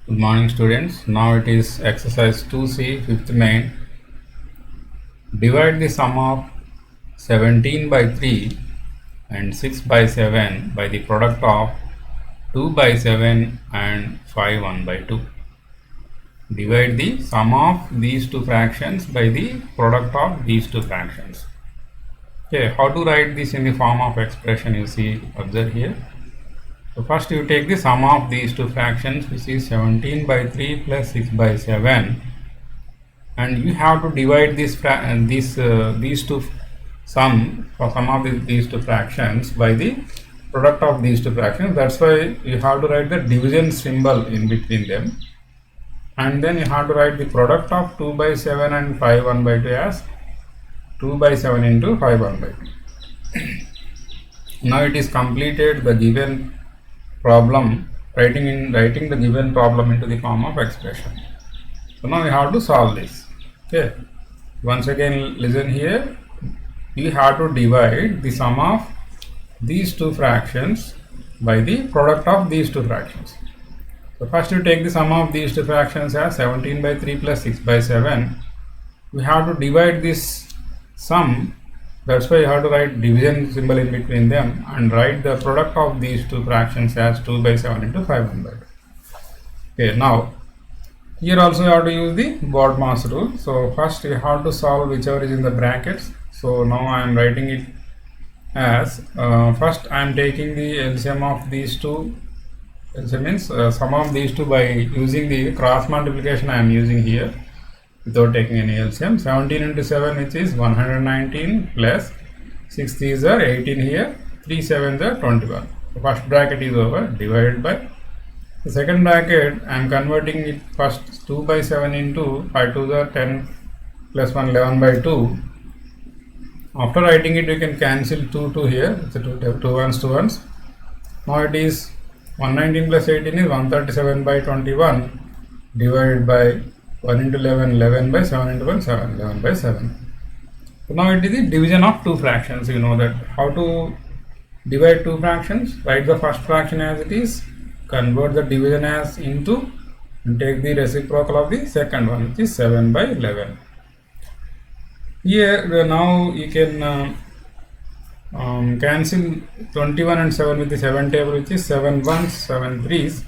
Good morning students. Now it is exercise 2C, fifth main. Divide the sum of 17 by 3 and 6 by 7 by the product of 2 by 7 and 5 1 by 2. Divide the sum of these two fractions by the product of these two fractions. Okay, how to write this in the form of expression, you see, observe here. So first you take the sum of these two fractions, which is 17 by 3 plus 6 by 7, and you have to divide these two sum of these two fractions by the product of these two fractions. That's why you have to write the division symbol in between them, and then you have to write the product of 2 by 7 and 5 1 by 2 as 2 by 7 into 5 1 by 2. Now it is completed the given problem, writing the given problem into the form of expression. So now we have to solve this. Okay, once again listen here. You have to divide the sum of these two fractions by the product of these two fractions. So first you take the sum of these two fractions as 17 by 3 plus 6 by 7. We have to divide this sum. That's why you have to write division symbol in between them and write the product of these two fractions as 2 by 7 into 5 1 by 2. Okay, now here also you have to use the BODMAS rule. So first you have to solve whichever is in the brackets. So now I am writing it as first I am taking the LCM of these two. LCM means sum of these two by using the cross multiplication I am using here without taking any LCM. 17 into 7, which is 119, plus 6 3s are 18 here, 3 7s are 21. The first bracket is over, divided by the second bracket. I am converting it first 2 by 7 into 5 2s are 10 plus 1 11 by 2. After writing it, you can cancel 2 here. It's a 2 ones 2 ones. Now it is 119 plus 18 is 137 by 21 divided by 1 into 11 11 by 7 into 1 7 11 by 7. So now it is the division of two fractions. You know that how to divide two fractions. Write the first fraction as it is, convert the division as into, and take the reciprocal of the second one, which is 7 by 11. Here now you can cancel 21 and 7 with the 7 table, which is 7 1s 7 3s.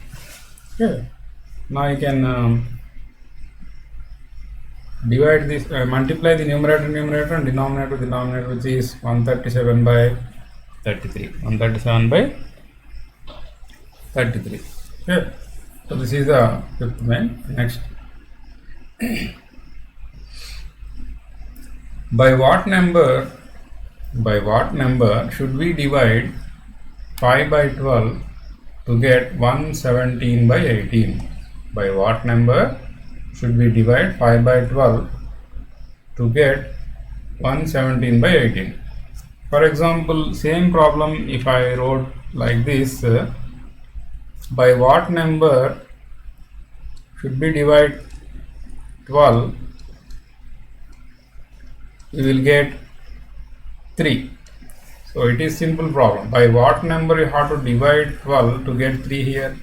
Okay, now you can divide this, multiply the numerator and denominator, which is 137 by 33. 137 by 33. Okay, so this is the fifth main. Next, by what number should we divide 5 by 12 to get 117 by 18? By what number should we divide 5 by 12 to get 117 by 18? For example, same problem if I wrote like this, by what number should we divide 12, we will get 3. So it is simple problem. By what number you have to divide 12 to get 3 here?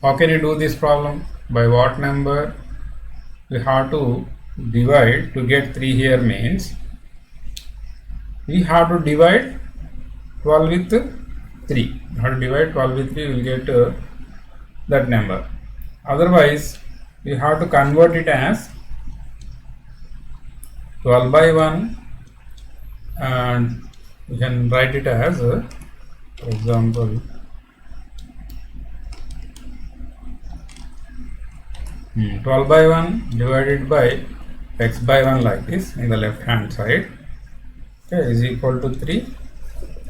How can you do this problem? By what number we have to divide to get 3 here means we have to divide 12 with 3. We have to divide 12 with 3, we will get that number. Otherwise, we have to convert it as 12 by 1, and we can write it as, for example, 12 by 1 divided by x by 1 like this in the left hand side. Okay, is equal to 3. You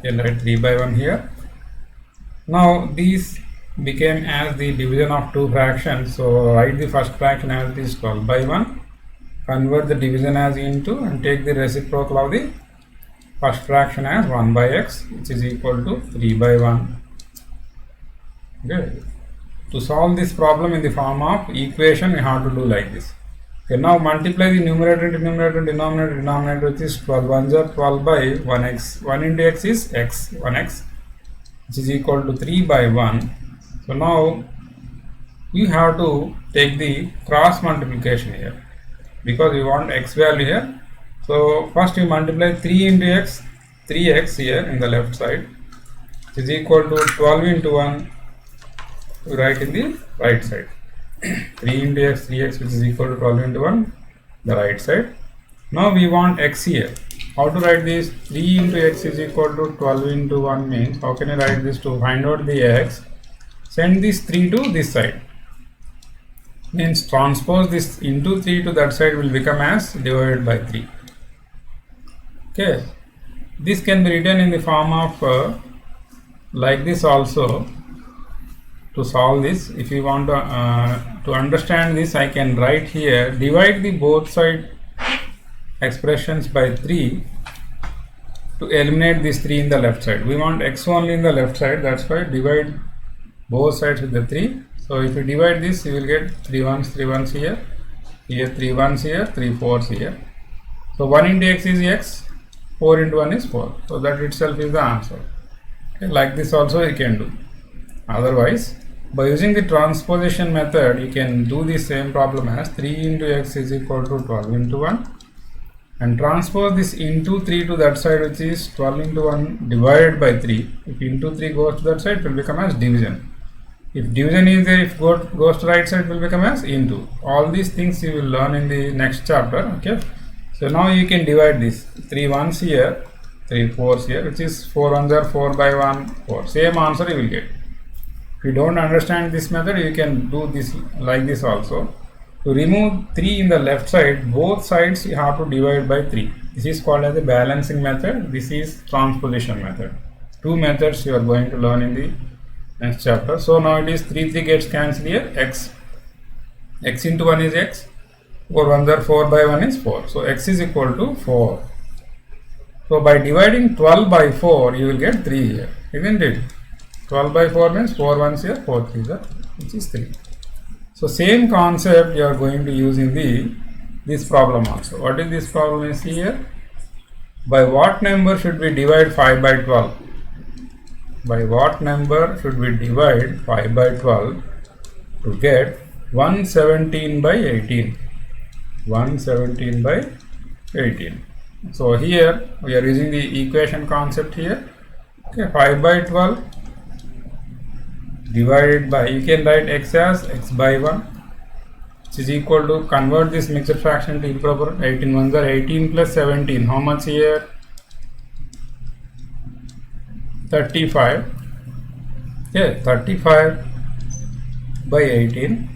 can write 3 by 1 here. Now these became as the division of two fractions. So write the first fraction as this 12 by 1. Convert the division as into and take the reciprocal of the first fraction as 1 by x, which is equal to 3 by 1. Okay. To solve this problem in the form of equation, we have to do like this. Okay, now multiply the numerator into numerator, denominator, which is 12 ones are 12 by 1x. 1 into x is x, 1x, which is equal to 3 by 1. So now you have to take the cross multiplication here because we want x value here. So first you multiply 3 into x, 3x here in the left side is equal to 12 into 1, we write in the right side. 3 into x, 3x which is equal to 12 into 1, the right side. Now we want x here. How to write this? 3 into x is equal to 12 into 1 means, how can I write this? To find out the x, send this 3 to this side. Means transpose this into 3 to that side will become as divided by 3. Okay. This can be written in the form of like this also. To solve this, if you want to understand this, I can write here, divide the both side expressions by 3 to eliminate this 3 in the left side. We want x only in the left side, that's why divide both sides with the 3. So if you divide this, you will get 3 ones here, here 3 ones here, 3 4s here. So 1 into x is x, 4 into 1 is 4. So that itself is the answer. Okay, like this also you can do. Otherwise, by using the transposition method, you can do the same problem as 3 into x is equal to 12 into 1 and transpose this into 3 to that side, which is 12 into 1 divided by 3. If into 3 goes to that side, it will become as division. If division is there, if goes to right side, it will become as into. All these things you will learn in the next chapter. Okay. So now you can divide this 3 ones here, 3 4s here, which is 4 ones are 4 by 1, 4. Same answer you will get. If you don't understand this method, you can do this like this also. To remove 3 in the left side, both sides you have to divide by 3. This is called as the balancing method. This is transposition method. Two methods you are going to learn in the next chapter. So now it is 3 gets cancelled here. X into 1 is x. 4 ones are 4 by 1 is 4. So x is equal to 4. So by dividing 12 by 4, you will get 3 here, isn't it? 12 by 4 means 4 ones here, 4 3s are, which is 3. So same concept you are going to use in this problem also. What is this problem is here? By what number should we divide 5 by 12? By what number should we divide 5 by 12 to get 117 by 18? 117 by 18. So here we are using the equation concept here. Okay, 5 by 12 divided by, you can write x as x by 1, which is equal to, convert this mixed fraction to improper. 18 ones are 18 plus 17. How much here? 35. Yeah, 35 by 18.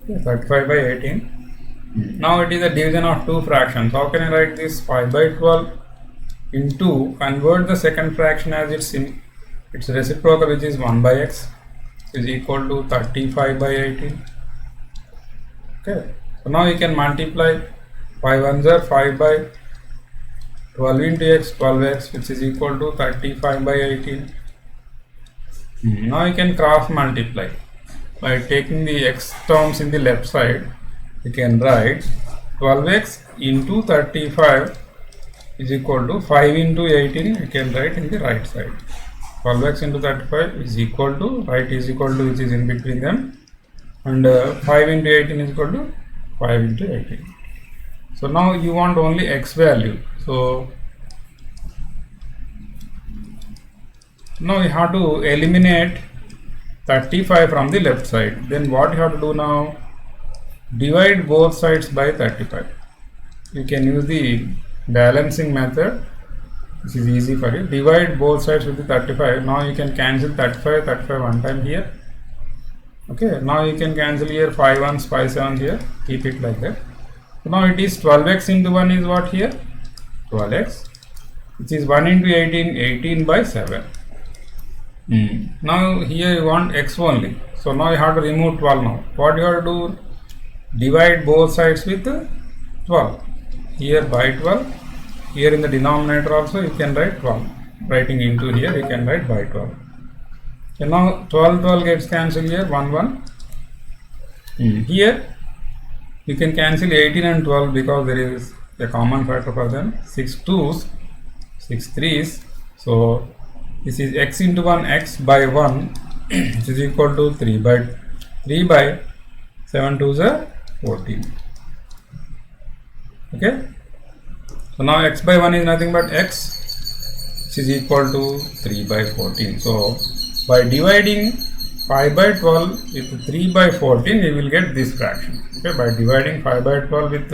Yeah, 35 by 18. Now it is a division of two fractions. How can I write this? 5 by 12 into, convert the second fraction as its reciprocal, which is 1 by x, is equal to 35 by 18. Okay. So now you can multiply 5 ones are 5 by 12 into x, 12x, which is equal to 35 by 18. Now you can cross multiply. By taking the x terms in the left side, you can write 12x into 35 is equal to 5 into 18, you can write in the right side. 12x into 35 is equal to, right is equal to, which is in between them, and 5 into 18 is equal to 5 into 18. So now you want only x value. So now you have to eliminate 35 from the left side. Then what you have to do now? Divide both sides by 35. You can use the balancing method. This is easy for you. Divide both sides with the 35. Now you can cancel 35 one time here. Okay, now you can cancel here 5 ones, 5 7 here. Keep it like that. So now it is 12x into 1 is what here? 12x, which is 1 into 18, 18 by 7. Now here you want x only. So now you have to remove 12 now. What you have to do? Divide both sides with 12. Here by 12. Here in the denominator also you can write 12. Writing into here you can write by 12. So now 12 gets cancelled here, 1. Here you can cancel 18 and 12 because there is a common factor for them. 6 2s, 6 3s. So this is x into 1, x by 1, which is equal to 3 by 7 2s are 14. Okay. So now x by 1 is nothing but x, which is equal to 3 by 14. So by dividing 5 by 12 with 3 by 14, you will get this fraction. Okay, by dividing 5 by 12 with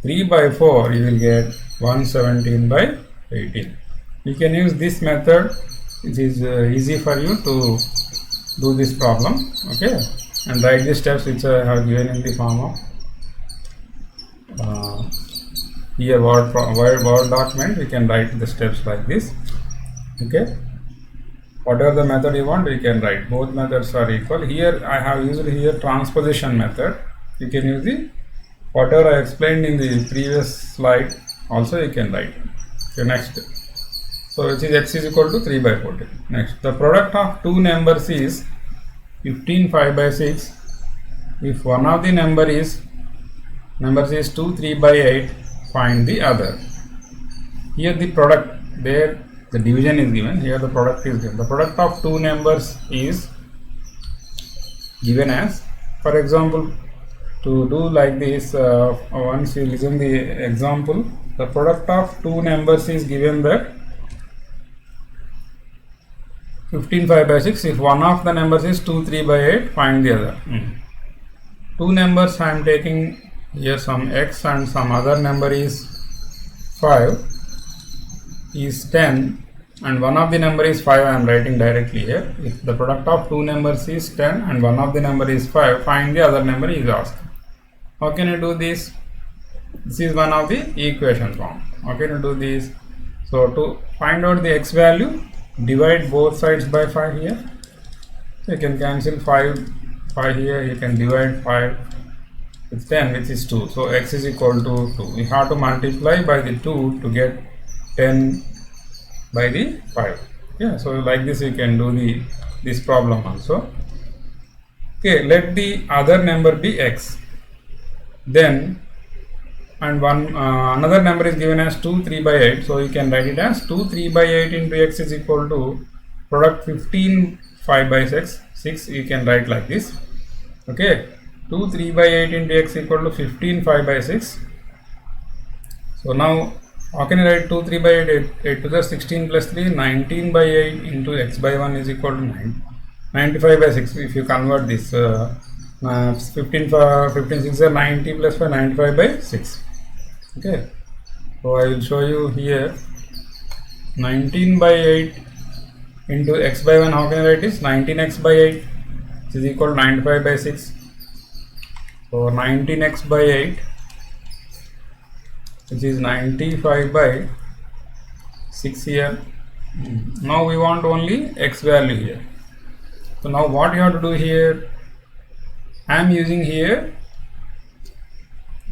3 by 4, you will get 117 by 18. You can use this method. It is easy for you to do this problem. Okay, and write the steps which I have given in the form of here Word document. We can write the steps like this. Okay, whatever the method you want, we can write. Both methods are equal. Here I have used here transposition method. You can use the whatever I explained in the previous slide. Also you can write. Okay, next. So which is x is equal to 3 by 14. Next, the product of two numbers is 15 5 by 6. If one of the numbers is 2 3 by 8, find the other. Here the product, there the division is given, here the product is given. The product of two numbers is given as, for example, to do like this, once you listen the example, the product of two numbers is given that 15 5 by 6. If one of the numbers is 2 3 by 8, find the other. Two numbers I am taking here, some x and some other number is 5 is 10, and one of the number is 5. I am writing directly here. If the product of two numbers is 10 and one of the number is 5, find the other number is asked. How can you do this? This is one of the equation form. How can you do this? So to find out the x value, divide both sides by 5 here. So you can cancel 5 here. You can divide 5 with 10, which is 2. So x is equal to 2. We have to multiply by the 2 to get 10 by the 5. Yeah, so like this you can do this problem also. Okay, let the other number be x. Then and another number is given as 2 3 by 8. So you can write it as 2 3 by 8 into x is equal to product 15 5 by 6. You can write like this. Okay, 2 3 by 8 into x equal to 15 5 by 6. So now how can I write 2 3 by 8? 8 to the 16 plus 3, 19 by 8 into x by 1 is equal to 95 by 6. If you convert this, 15 6 are 90 plus 5, 95 by 6. Okay, so I will show you here 19 by 8 into x by 1. How can I write this? 19x by 8, which is equal to 95 by 6. So 19x by 8, which is 95 by 6 here. Now we want only x value here. So now what you have to do here, I am using here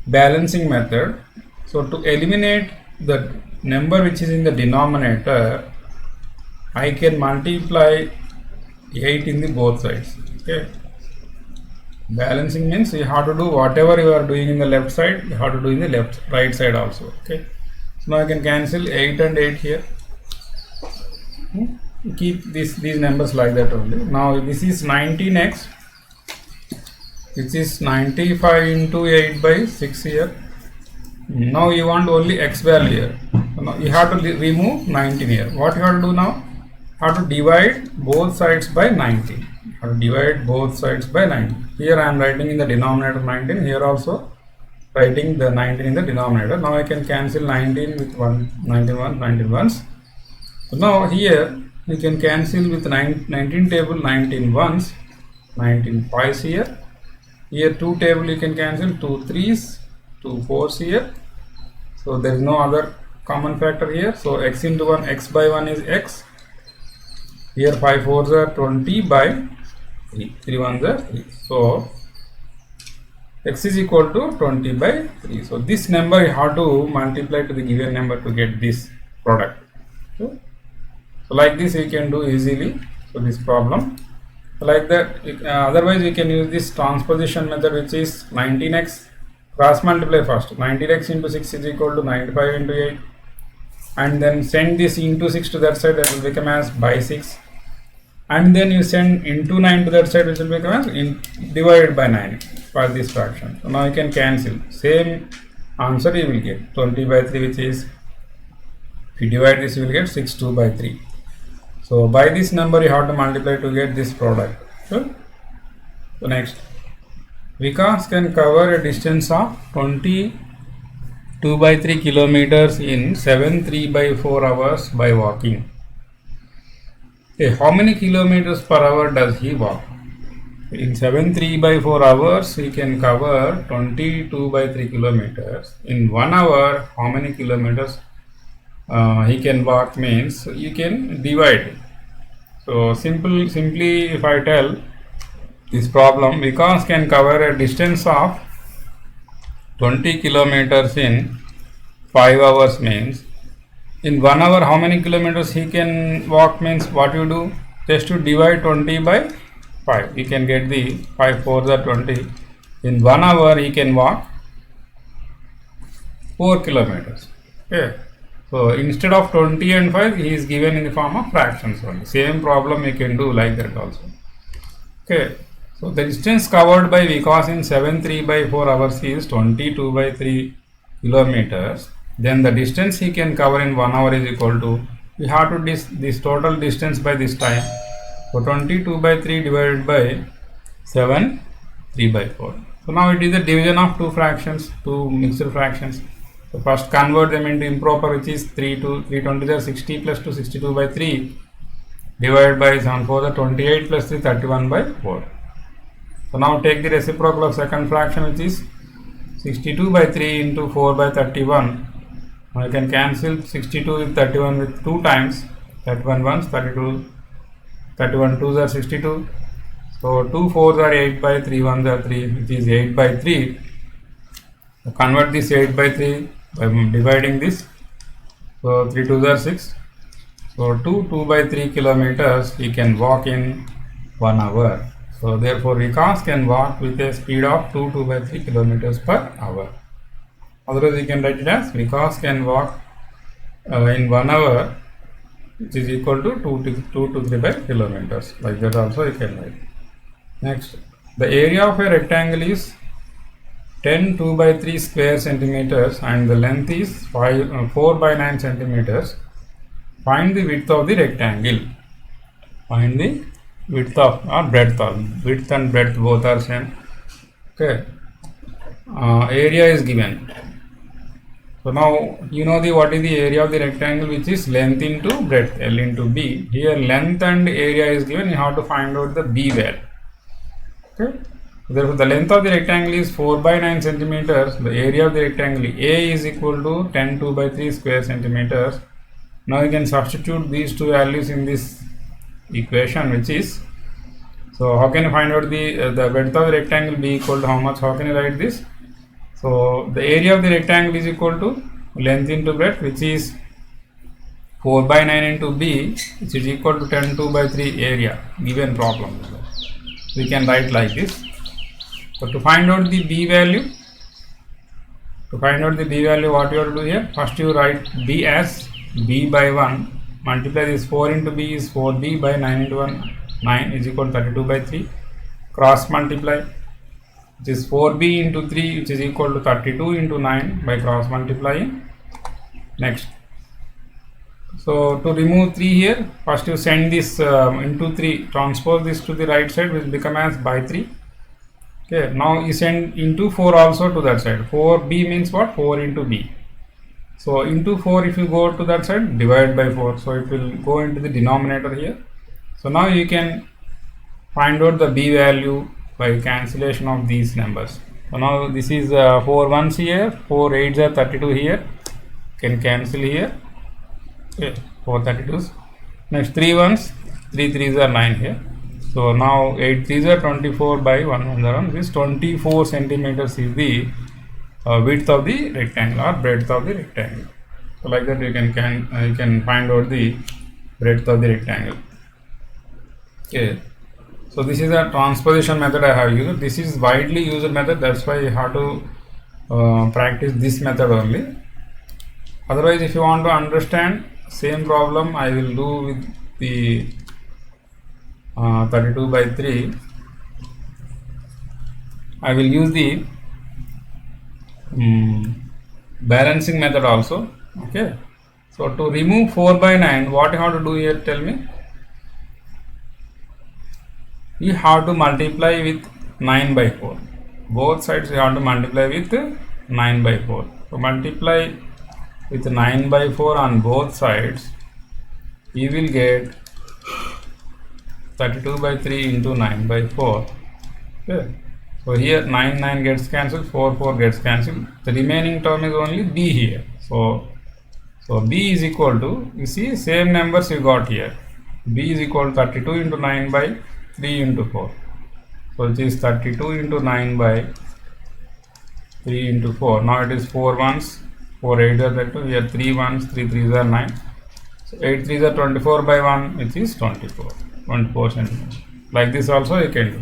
balancing method. So to eliminate the number which is in the denominator, I can multiply 8 in the both sides. Okay, balancing means you have to do whatever you are doing in the left side, you have to do in the right side also. Okay, so now I can cancel 8 and 8 here. Keep these numbers like that only. Now this is 19x, which is 95 into 8 by 6 here. Now you want only x value here. So now you have to remove 19 here. What you have to do now? You have to divide both sides by 19. You have to divide both sides by 19. Here I am writing in the denominator 19. Here also writing the 19 in the denominator. Now I can cancel 19 with 19 ones. So now here you can cancel with 19 table 19 ones, 19 5s here. Here 2 table you can cancel 2 3s, 2 4s here. So there is no other common factor here. So x into 1, x by 1 is x. Here 5 4s are 20 by 3, 3 1s are 3. So x is equal to 20 by 3. So this number you have to multiply to the given number to get this product. Okay. So like this you can do easily. So this problem. Like that, otherwise we can use this transposition method, which is 19x, cross multiply first. 19x into 6 is equal to 95 into 8, and then send this into 6 to that side, that will become as by 6, and then you send into 9 to that side, which will become as divided by 9. for this fraction. So now you can cancel. Same answer you will get 20 by 3, which is, if you divide this, you will get 62 by 3. So by this number you have to multiply to get this product. Sure? So next, Vikas can cover a distance of 22 by 3 kilometers in 7 by 4 hours by walking. Okay, how many kilometers per hour does he walk? In 7 by 4 hours, he can cover 22 by 3 kilometers. In 1 hour, how many kilometers he can walk means you can divide. So simply if I tell this problem, Vikas can cover a distance of 20 kilometers in 5 hours means in 1 hour how many kilometers he can walk means what you do, just to divide 20 by 5, you can get the 5 4s are 20. In 1 hour he can walk 4 kilometers. Okay. So instead of 20 and 5, he is given in the form of fractions only. Same problem you can do like that also. Okay. So the distance covered by Vikas in 7 by 4 hours is 22 by 3 kilometers. Then the distance he can cover in 1 hour is equal to, we have to this total distance by this time. So 22 by 3 divided by 7 by 4. So now it is the division of two fractions, two mixed fractions. So first convert them into improper, which is 320 are 60 plus 2 62 by 3 divided by 7 4 28 plus 3 31 by 4. So now take the reciprocal of second fraction, which is 62 by 3 into 4 by 31. Now you can cancel 62 with 31 with 2 times, 31 ones 32, 31 2s are 62. So 2 4s are 8 by 3 1s are 3, which is 8 by 3. So convert this 8 by 3 by dividing this. So 3 2s are 6. So 2 by 3 kilometers he can walk in 1 hour. So therefore Vikas can walk with a speed of 2 by 3 kilometers per hour. Otherwise you can write it as Vikas can walk in 1 hour, which is equal to 2 to 3 by kilometers. Like that also you can write. Next, the area of a rectangle is 10 2 by 3 square centimeters and the length is 4 by 9 centimeters. Find the width of the rectangle. Find the width of or breadth of. Width and breadth both are same. Okay. Area is given. So now you know what is the area of the rectangle, which is length into breadth, L into B. Here length and area is given. You have to find out the B value. Okay. Therefore the length of the rectangle is 4 by 9 centimeters. The area of the rectangle A is equal to 10 2 by 3 square centimeters. Now you can substitute these two values in this equation, which is, so how can you find out the width of the rectangle B equal to how much? How can you write this? So the area of the rectangle is equal to length into breadth, which is 4 by 9 into B, which is equal to 10 2 by 3 area, given problem. We can write like this. So to find out the B value, what you have to do here? First you write B as B by 1, multiply this 4 into B is 4B by 9 into 1, 9 is equal to 32 by 3, cross multiply, which is 4B into 3, which is equal to 32 into 9 by cross multiplying. Next, so to remove 3 here, first you send this into 3, transpose this to the right side, which will become as by 3. Okay, now you send into 4 also to that side. 4B means what? 4 into B. So into 4, if you go to that side, divide by 4. So it will go into the denominator here. So now you can find out the B value by cancellation of these numbers. So now this is 4 1s here, 4 8s are 32 here. Can cancel here. Okay, 4 32s. Next 3 1s, 3 3s are 9 here. So now 8 3s are 24 by 1 1 are 1. This 24 centimeters is the width of the rectangle or breadth of the rectangle. So like that you can find out the breadth of the rectangle. Okay. So this is a transposition method I have used. This is widely used method. That's why you have to practice this method only. Otherwise, if you want to understand same problem, I will do with the 32 by 3. I will use the balancing method also. Okay. So to remove 4 by 9, what you have to do here, tell me? You have to multiply with 9 by 4. Both sides you have to multiply with 9 by 4. So multiply with 9 by 4 on both sides. You will get 32 by 3 into 9 by 4. Okay. So here 9 gets cancelled, 4 gets cancelled. The remaining term is only b here. So b is equal to, you see same numbers you got here. B is equal to 32 into 9 by 3 into 4. So it is 32 into 9 by 3 into 4. Now it is 4 ones, 4 8s are 32. Here 3 ones, 3 3s are 9. So 8 3s are 24 by 1, which is 24 centimeters. Like this also you can do.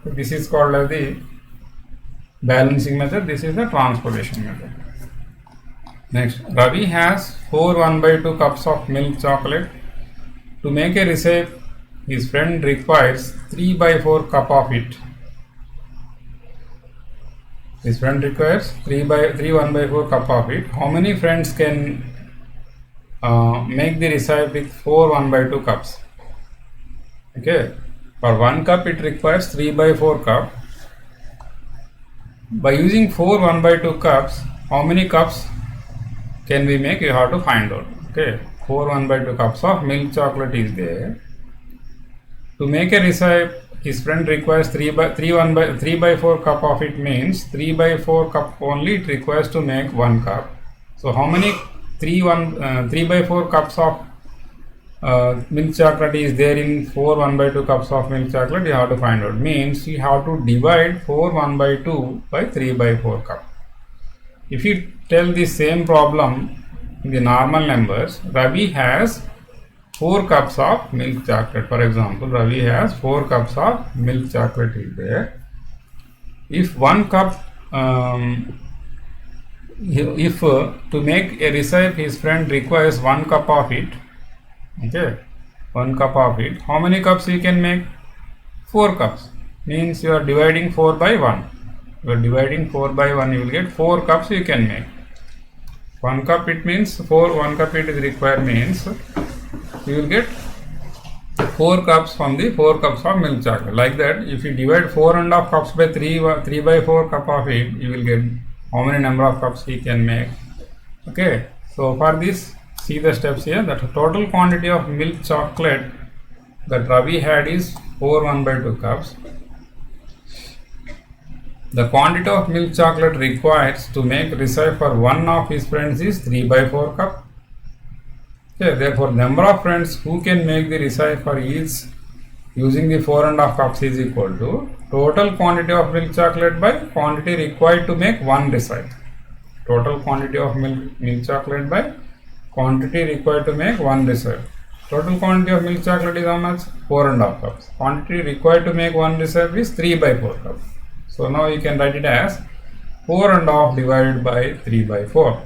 So this is called as the balancing method. This is the transportation method. Next, Ravi has 4 1 by 2 cups of milk chocolate. To make a recipe, his friend requires 3 by 4 cup of it. His friend requires 3 1 by 4 cup of it. How many friends can make the recipe with 4 1 by 2 cups? Okay. For 1 cup it requires 3 by 4 cup. By using 4 1 by 2 cups, how many cups can we make? You have to find out. Okay. 4 1 by 2 cups of milk chocolate is there. To make a recipe, his friend requires 3 by 4 cup of it, means 3 by 4 cup only it requires to make 1 cup. So how many 3 by 4 cups of milk chocolate is there in 4 1 by 2 cups of milk chocolate? You have to find out. Means you have to divide 4 1 by 2 by 3 by 4 cup. If you tell the same problem in the normal numbers, Ravi has 4 cups of milk chocolate. For example, Ravi has 4 cups of milk chocolate is there. If 1 cup, to make a recipe his friend requires 1 cup of it. Okay, 1 cup of it. How many cups you can make? 4 cups. Means you are dividing 4 by 1. You are dividing 4 by 1. You will get 4 cups you can make. 1 cup it means 1 cup it is required, means you will get 4 cups from the 4 cups of milk chocolate. Like that, if you divide 4.5 cups by 3 by 4 cup of it, you will get how many number of cups he can make. Okay, so for this, see the steps here. That total quantity of milk chocolate that Ravi had is 4 1 by 2 cups. The quantity of milk chocolate required to make recipe for one of his friends is 3 by 4 cup. Okay, therefore number of friends who can make the recipe for each using the 4.5 cups is equal to total quantity of milk chocolate by quantity required to make one recipe. Total quantity of milk chocolate by quantity required to make one recipe. Total quantity of milk chocolate is how much? 4.5 cups. Quantity required to make one recipe is 3 by 4 cups. So now you can write it as 4.5 divided by 3 by 4.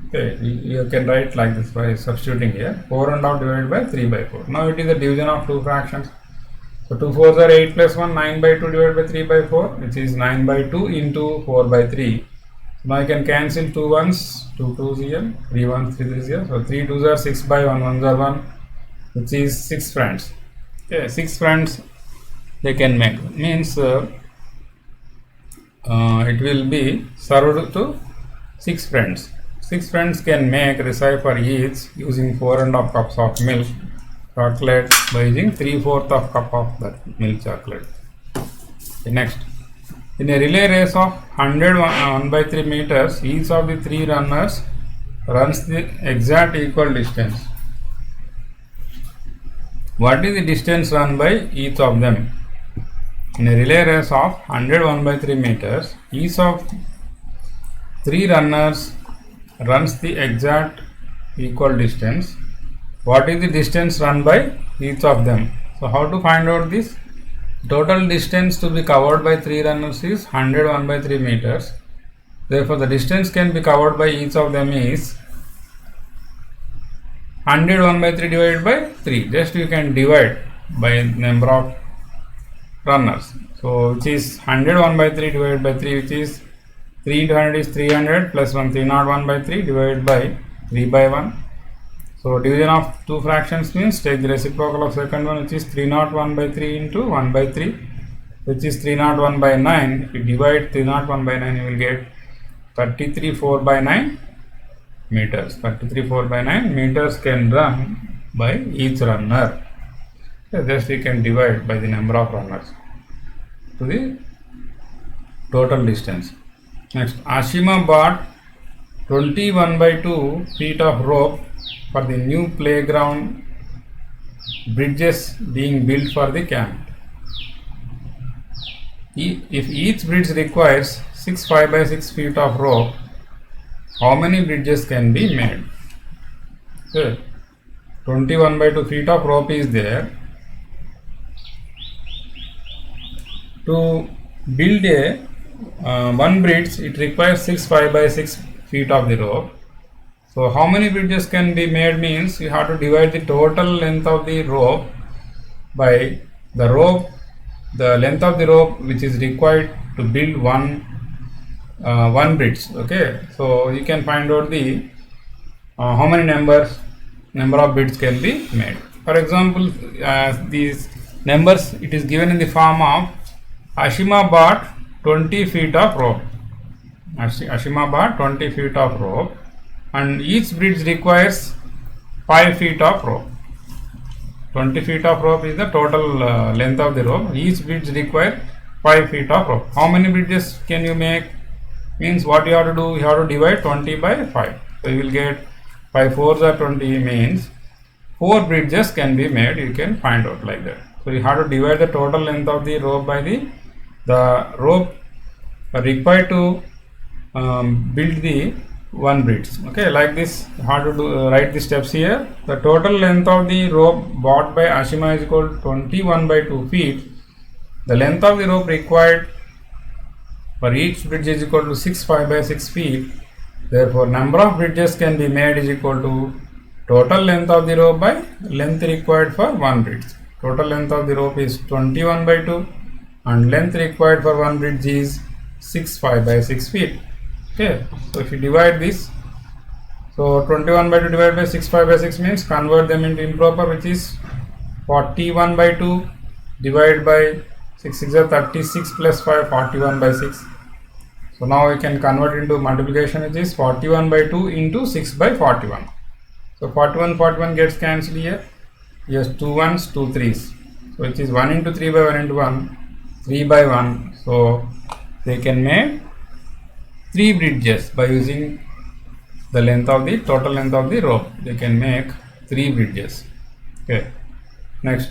Okay, you can write like this by substituting here. 4.5 divided by 3 by 4. Now it is the division of two fractions. So 2 4s are 8 plus 1, 9 by 2 divided by 3 by 4, which is 9 by 2 into 4 by 3. Now I can cancel 2 ones, 2 2s here, 3 1s, 3 3s here. So 3 2s are 6 by 1, 1s are 1, which is 6 friends. Okay, 6 friends they can make. Means it will be served to 6 friends. 6 friends can make recipe for each using 4.5 cups of milk chocolate by using 3/4 of cup of that milk chocolate. Okay, next, in a relay race of 100 1 by 3 meters, each of the 3 runners runs the exact equal distance. What is the distance run by each of them? In a relay race of 100 1 by 3 meters, each of 3 runners runs the exact equal distance. What is the distance run by each of them? So how to find out this? Total distance to be covered by 3 runners is 100 1 by 3 meters. Therefore the distance can be covered by each of them is 100 1 by 3 divided by 3. Just you can divide by number of runners. So which is 100 1 by 3 divided by 3, which is 3 into 100 is 300 plus 1 301 by 3 divided by 3 by 1. So division of two fractions means take the reciprocal of second one, which is 301 by 3 into 1 by 3, which is 301 by 9. If you divide 301 by 9, you will get 33 4 by 9 meters. 33 4 by 9 meters can run by each runner. So just we can divide by the number of runners to the total distance. Next, Ashima bought 21 by 2 feet of rope for the new playground bridges being built for the camp. If each bridge requires 6 5 by 6 feet of rope, how many bridges can be made? Okay. 21 by 2 feet of rope is there. To build a one bridge, it requires 6 5 by 6 feet of the rope. So how many bridges can be made means you have to divide the total length of the rope by the length of the rope which is required to build one bridge. Okay, so you can find out the how many number of bits can be made. For example, these numbers, it is given in the form of Ashima bought 20 feet of rope. Ashima bought 20 feet of rope, and each bridge requires 5 feet of rope. 20 feet of rope is the total length of the rope. Each bridge requires 5 feet of rope. How many bridges can you make? Means what you have to do, you have to divide 20 by 5. So you will get 5 4s are 20 means 4 bridges can be made. You can find out like that. So you have to divide the total length of the rope by the rope required to build the one bridge. Okay, like this, how to do write the steps here. The total length of the rope bought by Ashima is equal to 21 by 2 feet. The length of the rope required for each bridge is equal to 6 5 by 6 feet. Therefore, number of bridges can be made is equal to total length of the rope by length required for one bridge. Total length of the rope is 21 by 2 and length required for one bridge is 6 5 by 6 feet. Okay, so if you divide this, so 21 by 2 divided by 6 5 by 6 means convert them into improper, which is 41 by 2 divided by 6 6 are 36 plus 5 41 by 6. So now we can convert into multiplication, which is 41 by 2 into 6 by 41. So 41 gets cancelled here. Yes, 2 1s 2 3s. So which is 1 into 3 by 1 into 1, 3 by 1. So they can make 3 bridges by using the total length of the rope. They can make 3 bridges. Okay. Next,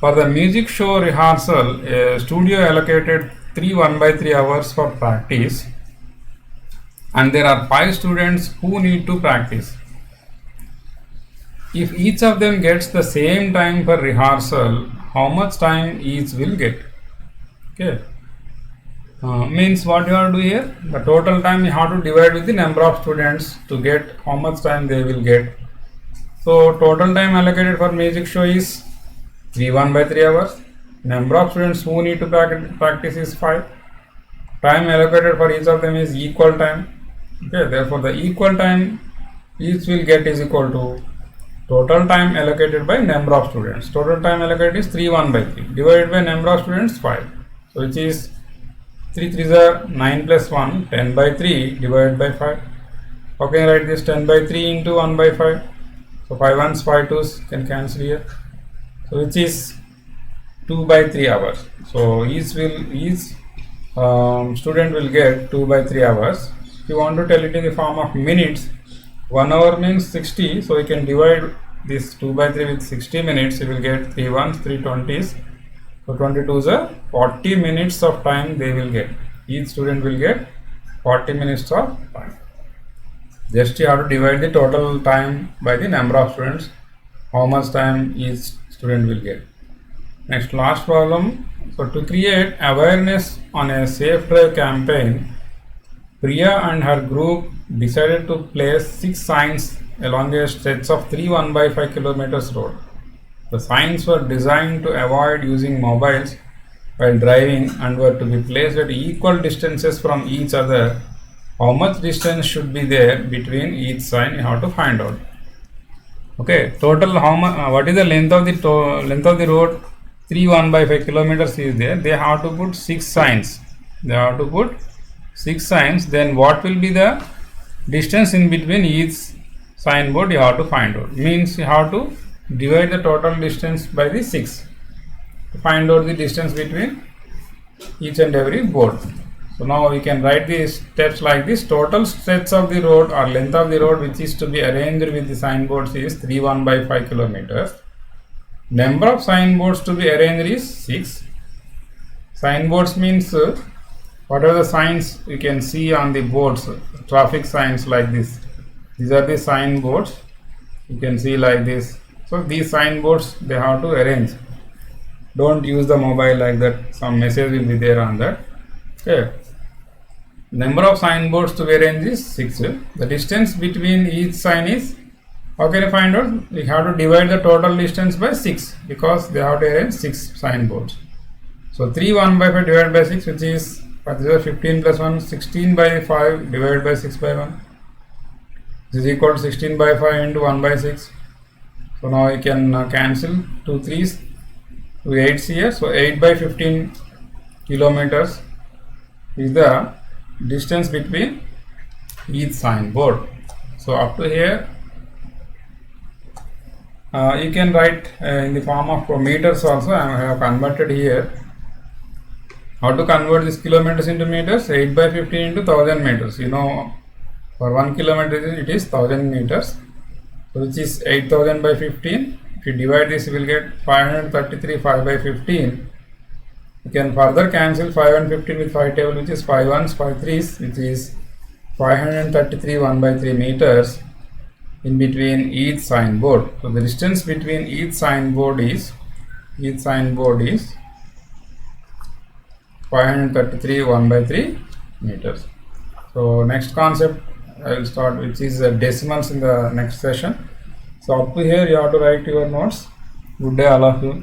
for the music show rehearsal, a studio allocated 3 1 by 3 hours for practice, and there are 5 students who need to practice. If each of them gets the same time for rehearsal, how much time each will get? Okay. Means what you have to do here, the total time you have to divide with the number of students to get how much time they will get. So total time allocated for music show is 3 1 by 3 hours. Number of students who need to practice is 5. Time allocated for each of them is equal time. Okay, therefore the equal time each will get is equal to total time allocated by number of students. Total time allocated is 3 1 by 3 divided by number of students 5. So which is 3 3s are 9 plus 1, 10 by 3 divided by 5. How can I write this? 10 by 3 into 1 by 5. So 5 1s 5 2s can cancel here. So which is 2 by 3 hours. So each student will get 2 by 3 hours. If you want to tell it in the form of minutes, 1 hour means 60. So you can divide this 2 by 3 with 60 minutes. You will get 3 1s 3 20s. So 22 is 40 minutes of time they will get. Each student will get 40 minutes of time. Just you have to divide the total time by the number of students, how much time each student will get. Next, last problem. So to create awareness on a safe drive campaign, Priya and her group decided to place 6 signs along a stretch of 3 1 by 5 kilometers road. The signs were designed to avoid using mobiles while driving and were to be placed at equal distances from each other, how much distance should be there between each sign? You have to find out. Okay, total how much? What is the length of the road? 3.1/5 kilometers is there. They have to put 6 signs. They have to put 6 signs. Then what will be the distance in between each signboard? You have to find out. Means you have to divide the total distance by the 6 to find out the distance between each and every board. So now we can write the steps like this. Total stretch of the road or length of the road which is to be arranged with the signboards is 3.1/5 kilometers. Number of signboards to be arranged is 6. Signboards means what are the signs you can see on the boards, traffic signs like this. These are the signboards you can see like this. So these signboards they have to arrange. Don't use the mobile like that. Some message will be there on that. Okay. Number of signboards to be arranged is 6. The distance between each sign is, how can you find out? We have to divide the total distance by 6 because they have to arrange 6 signboards. So 3.1/5 divided by 6, which is 15 plus 1, 16/5 divided by 6/1. This is equal to 16/5 into 1/6. So now you can cancel 2 3s, 2 8s here. So 8/15 kilometers is the distance between each signboard. So up to here you can write in the form of meters also. I have converted here. How to convert this kilometers into meters? 8/15 into 1000 meters. You know, for 1 kilometer it is 1000 meters, so which is 8000/15. If you divide this, you will get 533 5/15. You can further cancel 5 and 15 with 5 table, which is 5 1s 5 3s, which is 533 1/3 meters in between each signboard. So the distance between each signboard is 533 1/3 meters. So next concept I will start, which is decimals, in the next session. So up to here you have to write your notes. Good day all of you.